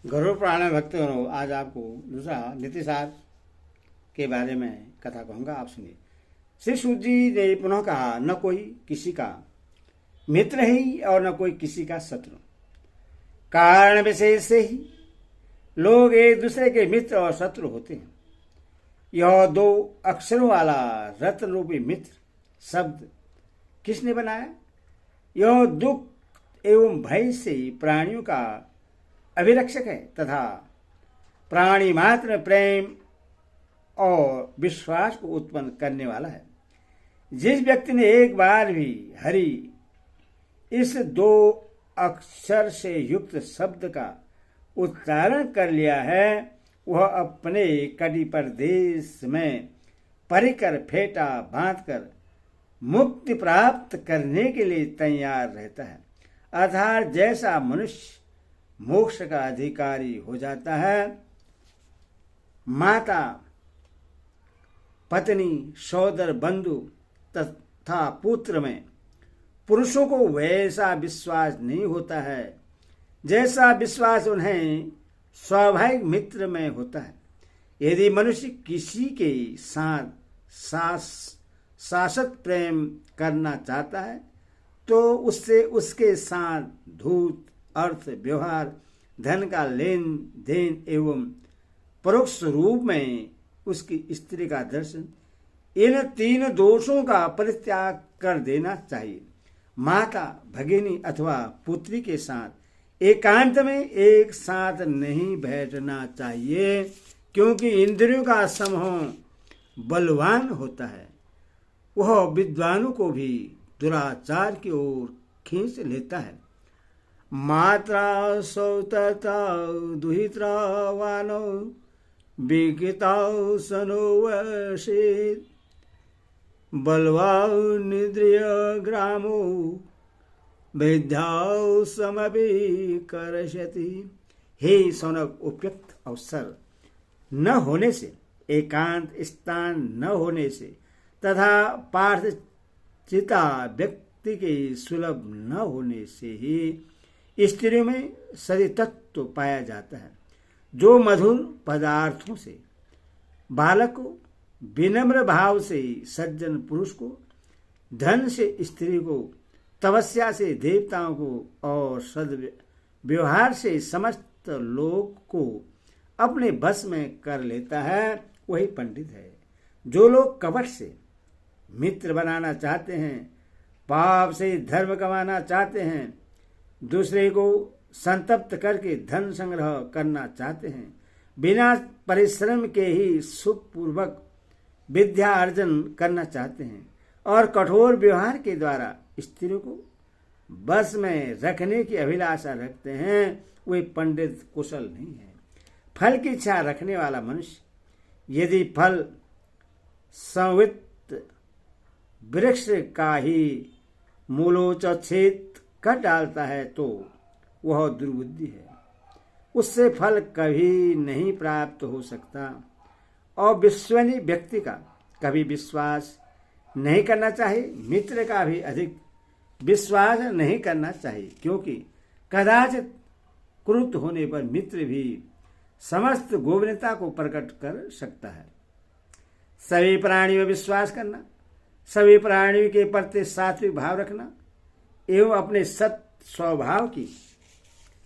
गरुड़ पुराण में भक्तगणों, आज आपको दूसरा नीतिसार के बारे में कथा कहूंगा, आप सुनिए। श्री सूत जी ने पुनः कहा, न कोई किसी का मित्र ही और न कोई किसी का शत्रु। कारण विशेष से ही लोग एक दूसरे के मित्र और शत्रु होते हैं। यह दो अक्षरों वाला रत्न रूपी मित्र शब्द किसने बनाया? यह दुख एवं भय से प्राणियों का अभिरक्षक है तथा प्राणी मात्र में प्रेम और विश्वास को उत्पन्न करने वाला है। जिस व्यक्ति ने एक बार भी हरि इस दो अक्षर से युक्त शब्द का उच्चारण कर लिया है, वह अपने कटी प्रदेश में परिकर फेटा बांधकर मुक्ति प्राप्त करने के लिए तैयार रहता है। अर्थात जैसा मनुष्य मोक्ष का अधिकारी हो जाता है, माता, पत्नी, सोदर, बंधु तथा पुत्र में पुरुषों को वैसा विश्वास नहीं होता है जैसा विश्वास उन्हें स्वाभाविक मित्र में होता है। यदि मनुष्य किसी के साथ शाश्वत प्रेम करना चाहता है तो उससे उसके साथ धूत, अर्थ, व्यवहार, धन का लेन देन एवं परोक्ष रूप में उसकी स्त्री का दर्शन, इन तीन दोषों का परित्याग कर देना चाहिए। माता, भगिनी अथवा पुत्री के साथ एकांत में एक साथ नहीं बैठना चाहिए, क्योंकि इंद्रियों का समूह बलवान होता है। वह विद्वानों को भी दुराचार की ओर खींच लेता है। मात्रा सौतता दुहित्रा वानो विकिता सनो वशित बलवाउ निद्रिय ग्रामो वृद्धाउ समपि करशति। हे सौनक, उपयुक्त अवसर न होने से, एकांत स्थान न होने से तथा पार्थचिता व्यक्ति के सुलभ न होने से ही स्त्रियों में सदी तत्व पाया जाता है, जो मधुर पदार्थों से बालक को, विनम्र भाव से सज्जन पुरुष को, धन से स्त्री को, तपस्या से देवताओं को और सद्व्यवहार से समस्त लोक को अपने बस में कर लेता है, वही पंडित है। जो लोग कपट से मित्र बनाना चाहते हैं, पाप से धर्म कमाना चाहते हैं, दूसरे को संतप्त करके धन संग्रह करना चाहते हैं, बिना परिश्रम के ही सुखपूर्वक विद्या अर्जन करना चाहते हैं और कठोर व्यवहार के द्वारा स्त्रियों को बस में रखने की अभिलाषा रखते हैं, वे पंडित कुशल नहीं है। फल की इच्छा रखने वाला मनुष्य यदि फल संवित वृक्ष का ही मूलोच्छेद कर डालता है तो वह दुर्बुद्धि है, उससे फल कभी नहीं प्राप्त हो सकता। और विश्वसनीय व्यक्ति का कभी विश्वास नहीं करना चाहिए, मित्र का भी अधिक विश्वास नहीं करना चाहिए, क्योंकि कदाचित क्रुद्ध होने पर मित्र भी समस्त गोपनीयता को प्रकट कर सकता है। सभी प्राणियों में विश्वास करना, सभी प्राणियों के प्रति सात्विक भाव रखना एवं अपने सत स्वभाव की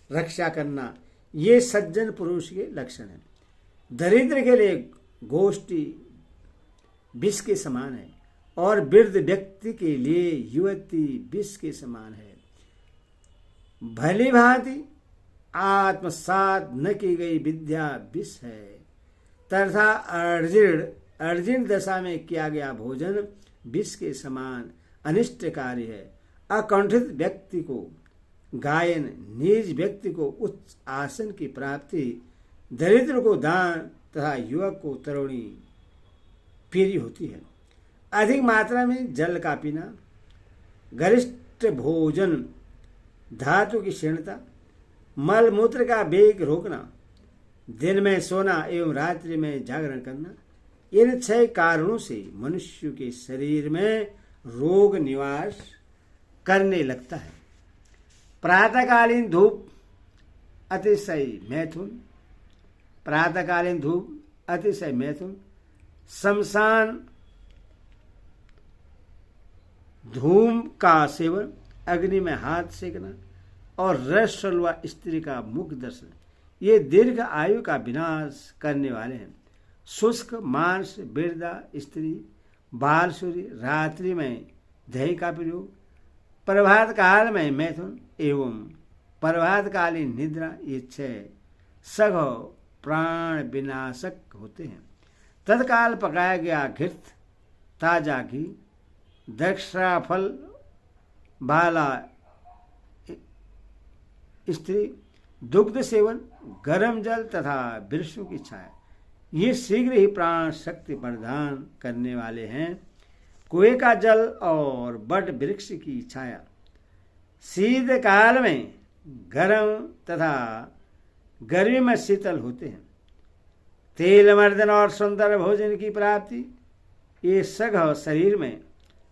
रक्षा करना, ये सज्जन पुरुष के लक्षण हैं। दरिद्र के लिए गोष्ठी विष के समान है और वृद्ध व्यक्ति के लिए युवती विष के समान है। भली भांति आत्मसात न की गई विद्या विष है तथा अर्जिण दशा में किया गया भोजन विष के समान अनिष्टकारी है। अकुंठित व्यक्ति को गायन, नीच व्यक्ति को उच्च आसन की प्राप्ति, दरिद्र को दान तथा युवक को तरुणी प्रिय होती है। अधिक मात्रा में जल का पीना, गरिष्ठ भोजन, धातु की क्षीणता, मल मूत्र का वेग रोकना, दिन में सोना एवं रात्रि में जागरण करना, इन 6 कारणों से मनुष्य के शरीर में रोग निवास करने लगता है। प्रातःकालीन धूप अतिशय मैथुन, प्रातःकालीन धूप अतिशय मैथुन, शमशान धूम का सेवन, अग्नि में हाथ सेकना और रसलवा स्त्री का मुख दर्शन, ये दीर्घ आयु का विनाश करने वाले हैं। शुष्क मांस, वृद्धा स्त्री, बालसूरी, रात्रि में दही का प्रयोग, प्रभात काल में मैथुन एवं प्रभातकालीन निद्रा, ये 6 सघौ प्राण विनाशक होते हैं। तत्काल पकाया गया घृत, ताजा घी, दक्षराफल बाला स्त्री, दुग्ध सेवन, गर्म जल तथा वृक्षों की छाया, ये शीघ्र ही प्राण शक्ति प्रदान करने वाले हैं। कुएं का जल और बट वृक्ष की छाया शीत काल में गर्म तथा गर्मी में शीतल होते हैं। तेल मर्दन और सुंदर भोजन की प्राप्ति, ये सघौ शरीर में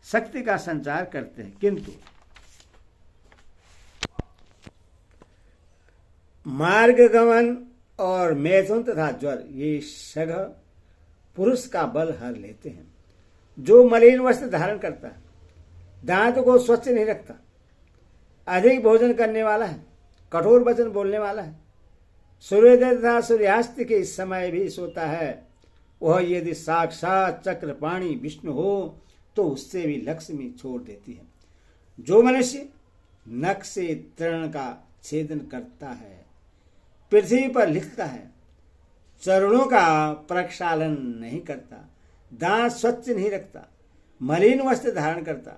शक्ति का संचार करते हैं, किंतु मार्ग गमन और मैथुन तथा ज्वर, ये सघौ पुरुष का बल हर लेते हैं। जो मलिन वस्त्र धारण करता है, दांत को स्वच्छ नहीं रखता, अधिक भोजन करने वाला है, कठोर वचन बोलने वाला है, सूर्योदय तथा सूर्यास्त के समय भी सोता है, वह यदि साक्षात चक्रपाणी विष्णु हो तो उससे भी लक्ष्मी छोड़ देती है। जो मनुष्य नख से तृण का छेदन करता है, पृथ्वी पर लिखता है, चरणों का प्रक्षालन नहीं करता, दांत स्वच्छ नहीं रखता, मलिन वस्त्र धारण करता,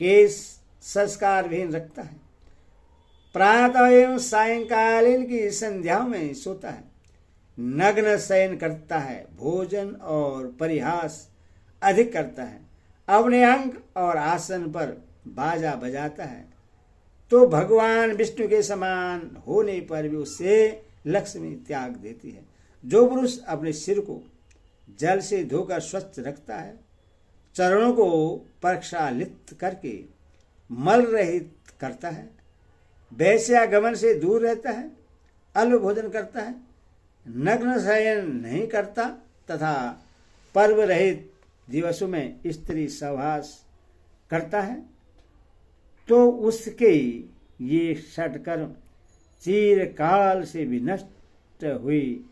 केश संस्कार विहीन रखता है, प्रातः एवं सायंकालीन की संध्याओं में सोता है, नग्न शयन करता है, भोजन और परिहास अधिक करता है, अपने अंग और आसन पर बाजा बजाता है, तो भगवान विष्णु के समान होने पर भी उससे लक्ष्मी त्याग देती है। जो पुरुष अपने सिर को जल से धोकर स्वच्छ रखता है, चरणों को प्रक्षालित करके मल रहित करता है, वैश्यागमन से दूर रहता है, अल्प भोजन करता है, नग्न शयन नहीं करता तथा पर्व रहित दिवसों में स्त्री सहवास करता है, तो उसके ये षटकर्म चिरकाल से भी नष्ट हुई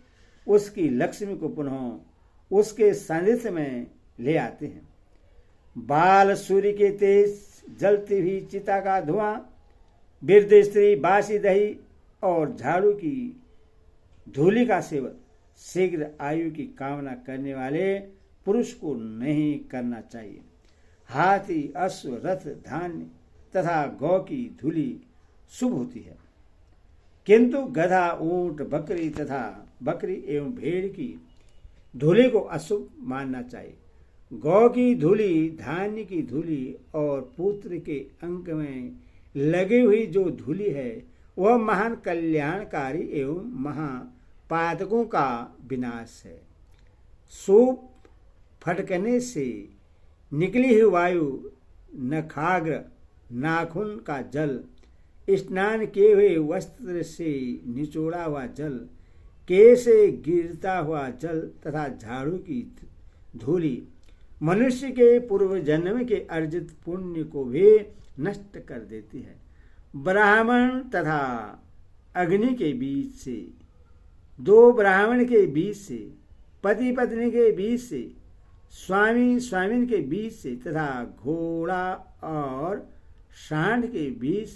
उसकी लक्ष्मी को पुनः उसके सानिध्य में ले आते हैं। बाल सूर्य के तेज, जलती हुई चिता का धुआं, वृद्ध स्त्री, बासी दही और झाड़ू की धूलि का सेवन शीघ्र आयु की कामना करने वाले पुरुष को नहीं करना चाहिए। हाथी, अश्व, रथ, धान्य तथा गौ की धूलि शुभ होती है, किंतु गधा, ऊंट, बकरी एवं भेड़ की धूलि को अशुभ मानना चाहिए। गौ की धूलि, धान्य की धूलि और पुत्र के अंक में लगी हुई जो धूलि है वह महान कल्याणकारी एवं महापातकों का विनाश है। सूप फटकने से निकली हुई वायु, नखाग्र, नाखून का जल, स्नान किए हुए वस्त्र से निचोड़ा हुआ जल, केश से गिरता हुआ जल तथा झाड़ू की धूलि मनुष्य के पूर्व जन्म के अर्जित पुण्य को भी नष्ट कर देती है। ब्राह्मण तथा अग्नि के बीच से, दो ब्राह्मण के बीच से, पति पत्नी के बीच से, स्वामी स्वामिन के बीच से तथा घोड़ा और सांड के बीच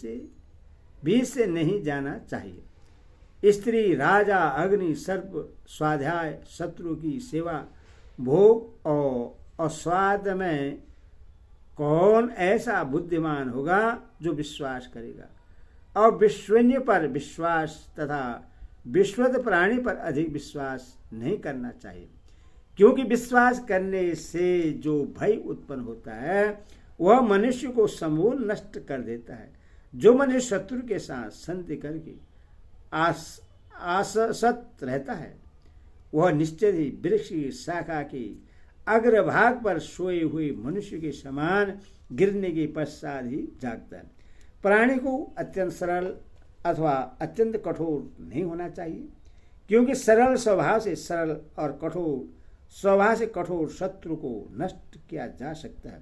से नहीं जाना चाहिए। स्त्री, राजा, अग्नि, सर्प, स्वाध्याय, शत्रु की सेवा, भोग और स्वाद में कौन ऐसा बुद्धिमान होगा जो विश्वास करेगा, और विश्वन्य पर विश्वास तथा विश्वत प्राणी पर अधिक विश्वास नहीं करना चाहिए, क्योंकि विश्वास करने से जो भय उत्पन्न होता है वह मनुष्य को समूल नष्ट कर देता है। जो मनुष्य शत्रु के साथ संधि करके आसक्त रहता है वह निश्चय ही वृक्ष की शाखा के अग्रभाग पर सोए हुए मनुष्य के समान गिरने के पश्चात ही जागता है। प्राणी को अत्यंत सरल अथवा अत्यंत कठोर नहीं होना चाहिए, क्योंकि सरल स्वभाव से सरल और कठोर स्वभाव से कठोर शत्रु को नष्ट किया जा सकता है।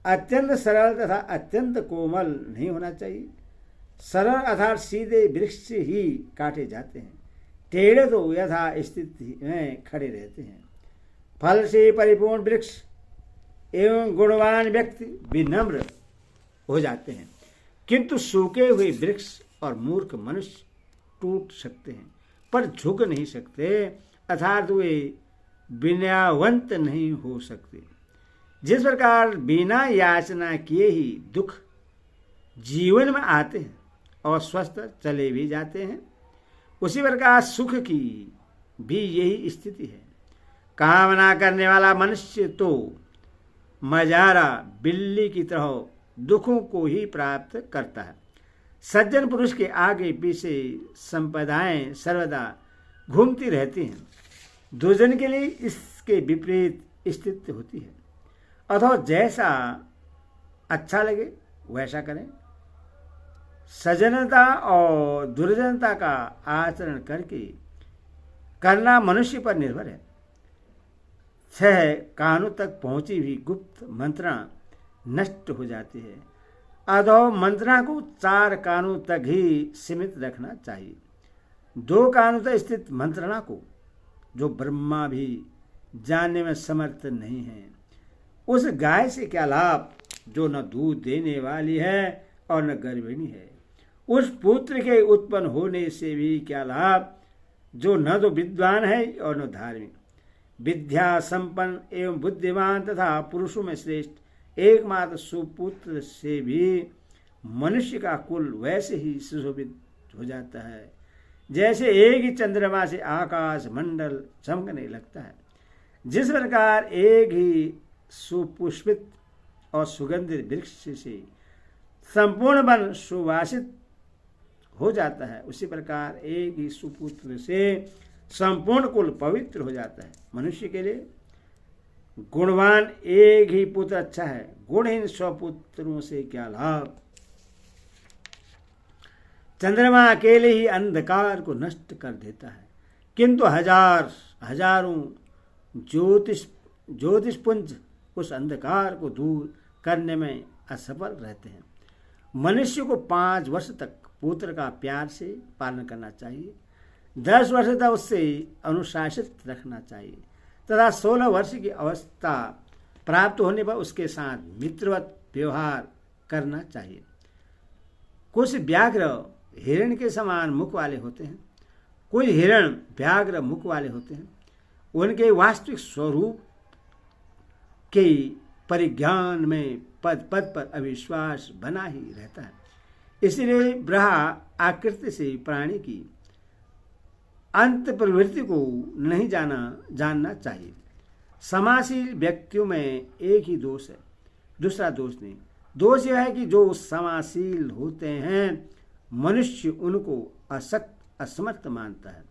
अत्यंत सरल तथा अत्यंत कोमल नहीं होना चाहिए। सरल अर्थात सीधे वृक्ष ही काटे जाते हैं, टेढ़े तो यथा स्थिति में खड़े रहते हैं। फल से परिपूर्ण वृक्ष एवं गुणवान व्यक्ति विनम्र हो जाते हैं, किंतु सूखे हुए वृक्ष और मूर्ख मनुष्य टूट सकते हैं पर झुक नहीं सकते, अर्थात वे विनयवंत नहीं हो सकते। जिस प्रकार बिना याचना किए ही दुख जीवन में आते हैं और स्वस्थ चले भी जाते हैं, उसी प्रकार सुख की भी यही स्थिति है। कामना करने वाला मनुष्य तो मजारा बिल्ली की तरह दुखों को ही प्राप्त करता है। सज्जन पुरुष के आगे पीछे संपदाएं सर्वदा घूमती रहती हैं। दुर्जन के लिए इसके विपरीत स्थिति होती है। अथवा जैसा अच्छा लगे वैसा करें। सज्जनता और दुर्जनता का आचरण करना मनुष्य पर निर्भर है। 6 कानों तक पहुंची हुई गुप्त मंत्रणा नष्ट हो जाती है। अधो मंत्रणा को 4 कानों तक ही सीमित रखना चाहिए। 2 कानों तक स्थित मंत्रणा को जो ब्रह्मा भी जानने में समर्थ नहीं है, उस गाय से क्या लाभ जो न दूध देने वाली है और न गर्भिणी है। उस पुत्र के उत्पन्न होने से भी क्या लाभ जो न तो विद्वान है और न धार्मिक। विद्या संपन्न एवं बुद्धिमान तथा पुरुषों में श्रेष्ठ एकमात्र सुपुत्र से भी मनुष्य का कुल वैसे ही सुशोभित हो जाता है जैसे एक ही चंद्रमा से आकाश मंडल चमकने लगता है। जिस प्रकार एक ही सुपुष्पित और सुगंधित वृक्ष से संपूर्ण वन सुवासित हो जाता है, उसी प्रकार एक ही सुपुत्र से संपूर्ण कुल पवित्र हो जाता है। मनुष्य के लिए गुणवान एक ही पुत्र अच्छा है, गुणहीन 100 पुत्रों से क्या लाभ। चंद्रमा अकेले ही अंधकार को नष्ट कर देता है, किंतु हजारों ज्योतिषपुंज उस अंधकार को दूर करने में असफल रहते हैं। मनुष्य को 5 वर्ष तक पुत्र का प्यार से पालन करना चाहिए, 10 वर्ष तक उससे अनुशासित रखना चाहिए तथा 16 वर्ष की अवस्था प्राप्त होने पर उसके साथ मित्रवत व्यवहार करना चाहिए। कुछ व्याघ्र हिरण के समान मुख वाले होते हैं, कुछ हिरण व्याघ्र मुख वाले होते हैं। उनके वास्तविक स्वरूप के परिज्ञान में पद पद पर अविश्वास बना ही रहता है। इसलिए ब्रहा आकृति से प्राणी की अंत प्रवृत्ति को नहीं जानना चाहिए। समाशील व्यक्तियों में एक ही दोष है, दूसरा दोष नहीं। दोष यह है कि जो समाशील होते हैं मनुष्य उनको अशक्त असमर्थ मानता है।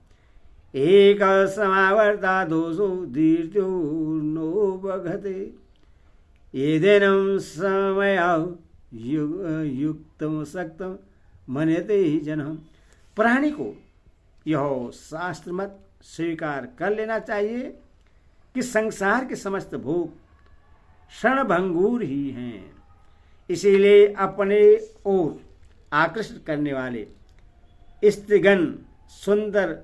एक समावर्ता दोषो दीर्घो नो बघते येदेनम समया युक्तम सक्तम मन्यते ही जनम। प्राणी को यह शास्त्र मत स्वीकार कर लेना चाहिए कि संसार के समस्त भोग क्षणभंगुर ही हैं। इसीलिए अपने ओर आकर्षित करने वाले स्त्रीगण सुंदर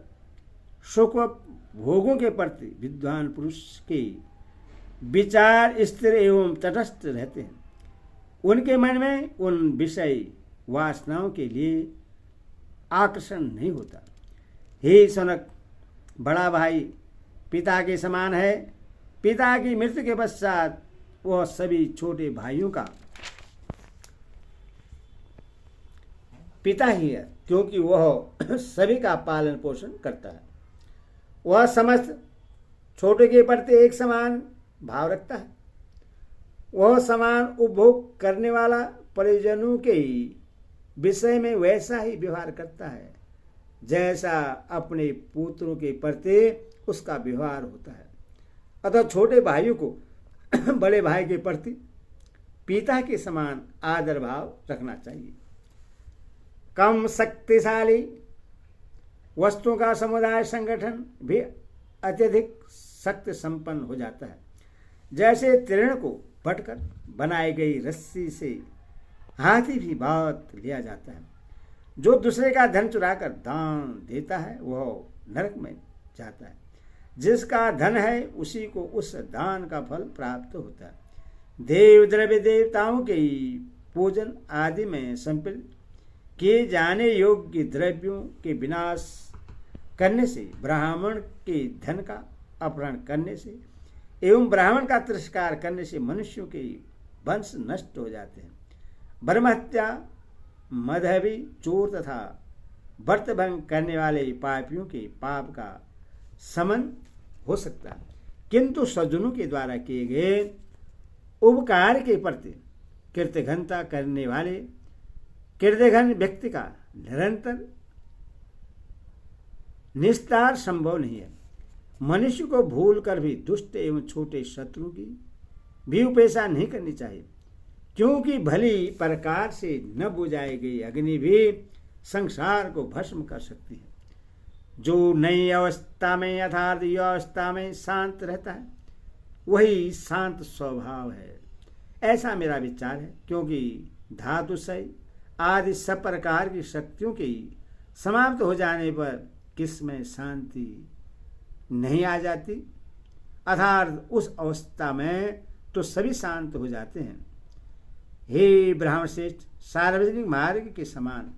सुख भोगों के प्रति विद्वान पुरुष के विचार स्थिर एवं तटस्थ रहते हैं। उनके मन में उन विषय वासनाओं के लिए आकर्षण नहीं होता। हे सनक, बड़ा भाई पिता के समान है। पिता की मृत्यु के पश्चात वह सभी छोटे भाइयों का पिता ही है, क्योंकि वह सभी का पालन पोषण करता है। वह समस्त छोटे के प्रति एक समान भाव रखता है। वह समान उपभोग करने वाला परिजनों के विषय में वैसा ही व्यवहार करता है जैसा अपने पुत्रों के प्रति उसका व्यवहार होता है। अतः छोटे भाइयों को बड़े भाई के प्रति पिता के समान आदर भाव रखना चाहिए। कम शक्तिशाली वस्तुओं का समुदाय संगठन भी अत्यधिक शक्ति संपन्न हो जाता है। जैसे तीर्ण को बटकर बनाई गई रस्सी से हाथी भी बात लिया जाता है। जो दूसरे का धन चुराकर दान देता है वह नरक में जाता है। जिसका धन है उसी को उस दान का फल प्राप्त होता है। देव द्रव्य देवताओं के पूजन आदि में संपन्न किए जाने योग्य द्रव्यों के विनाश करने से, ब्राह्मण के धन का अपहरण करने से एवं ब्राह्मण का तिरस्कार करने से मनुष्यों के वंश नष्ट हो जाते हैं। ब्रह्महत्या, मदहवी, चोर तथा व्रतभंग करने वाले पापियों के पाप का शमन हो सकता है, किंतु सज्जनों के द्वारा किए गए उपकार के प्रति कृतघ्नता करने वाले कृतघ्न व्यक्ति का निरंतर निस्तार संभव नहीं है। मनुष्य को भूल कर भी दुष्ट एवं छोटे शत्रु की भी उपेक्षा नहीं करनी चाहिए, क्योंकि भली प्रकार से न बुझाई गई अग्नि भी संसार को भस्म कर सकती है। जो नई अवस्था में अर्थात अवस्था में शांत रहता है वही शांत स्वभाव है, ऐसा मेरा विचार है। क्योंकि धातुशय आदि सब प्रकार की शक्तियों के समाप्त हो जाने पर किसमें शांति नहीं आ जाती, अर्थात उस अवस्था में तो सभी शांत हो जाते हैं। हे ब्राह्मण श्रेष्ठ, सार्वजनिक मार्ग के समान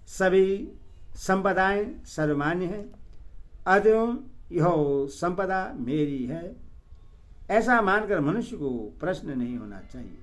सभी संपदाएं सर्वमान्य हैं, अतएव यह संपदा मेरी है, ऐसा मानकर मनुष्य को प्रश्न नहीं होना चाहिए।